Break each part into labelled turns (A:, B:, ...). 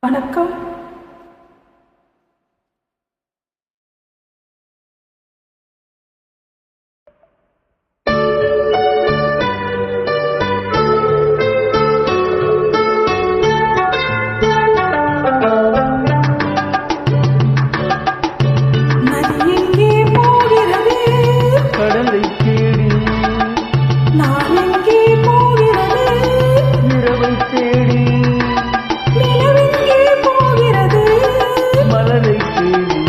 A: வணக்கம். நதி எங்கே போகிறது?
B: கடலை தேடி.
A: நான் எங்கே போகிறது?
B: இரவை தேடி.
A: நிலவெங்கே போகிறது?
B: மலரை தேடி.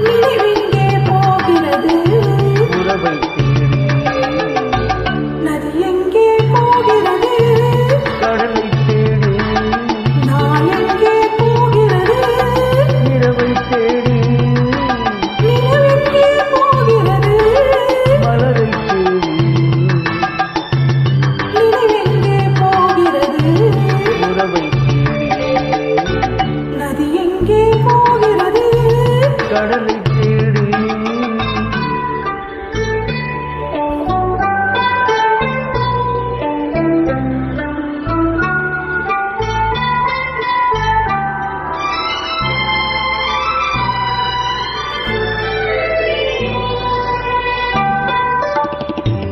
A: நிலவெங்கே போகிறது?
B: உறவை தேடி.
A: நதி எங்கே போகிறது?
B: கடலை தேடி.
A: நான் எங்கே போகிறது?
B: இரவை தேடி.
A: நிலவெங்கே போகிறது?
B: மலரை தேடி.
A: நிலவெங்கே போகிறது?
B: உறவை தேடி.
A: நதி எங்கே போகிறது?
B: கடலை தேடி.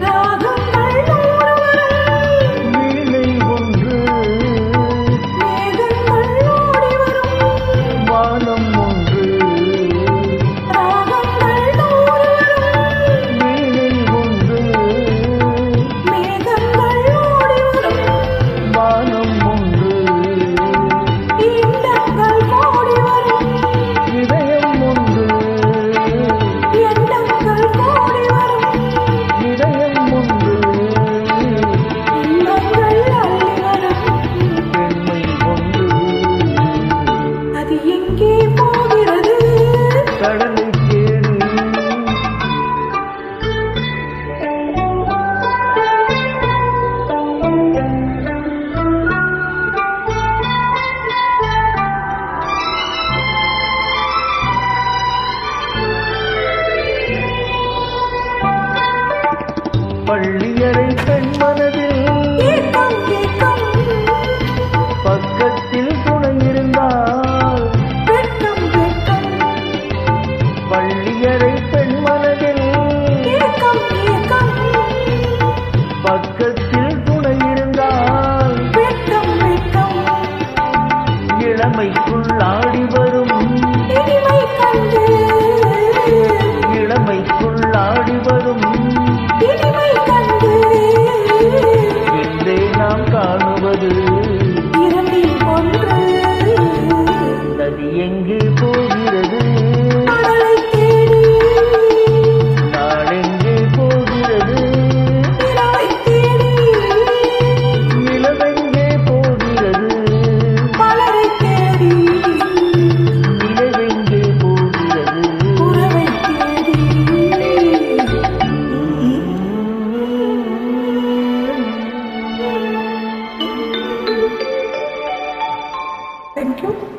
A: ராகங்கள் நூறுவரும்
B: வீணை ஒன்று.
A: மேகங்கள் ஓடி வரும்.
B: வானம் ஒன்று.
A: ராகங்கள் நூறுவரும்
B: வீணை ஒன்று.
A: மேகங்கள் ஓடி வரும்.
B: வானம் ஒன்று.
A: எண்ணங்கள் ஓடி வரும்.
B: இதயம் ஒன்று.
A: எண்ணங்கள் ஓடி வரும்.
B: இதயம் ஒன்று.
A: இன்பங்கள் அள்ளி வரும்.
B: பெண்மை ஒன்று.
A: அது எங்கே போகிறது?
B: கடலை தேடி. பள்ளியறை பெண் மனதில்
A: ஏக்கம் ஏக்கம்
B: பக்கத்தில் துணை இருந்தால்.
A: வெட்கம் வெட்கம்
B: பள்ளியறை பெண் மனதில்
A: ஏக்கம் ஏக்கம்
B: பக்கத்தில் துணை இருந்தால்.
A: வெட்கம் வெட்கம்
B: இளமைக்குள் ஆடி வரும்.
A: இனிமை கண்டு
B: இளமைக்குள் ஆடி வரும்.
A: இனிமை கண்டு
B: என்றே நாம் காணுவது.
A: இரண்டில் ஒன்று
B: நதி எங்கே போகிறது?
A: கடலை தேடி
B: நாளெங்கே போகிறது?
A: நிலவை தேடி
B: நிலவெங்கே போகிறது?
A: மலரை தேடி
B: நிலவெங்கே போகிறது?
A: உறவை தேடி. Thank you.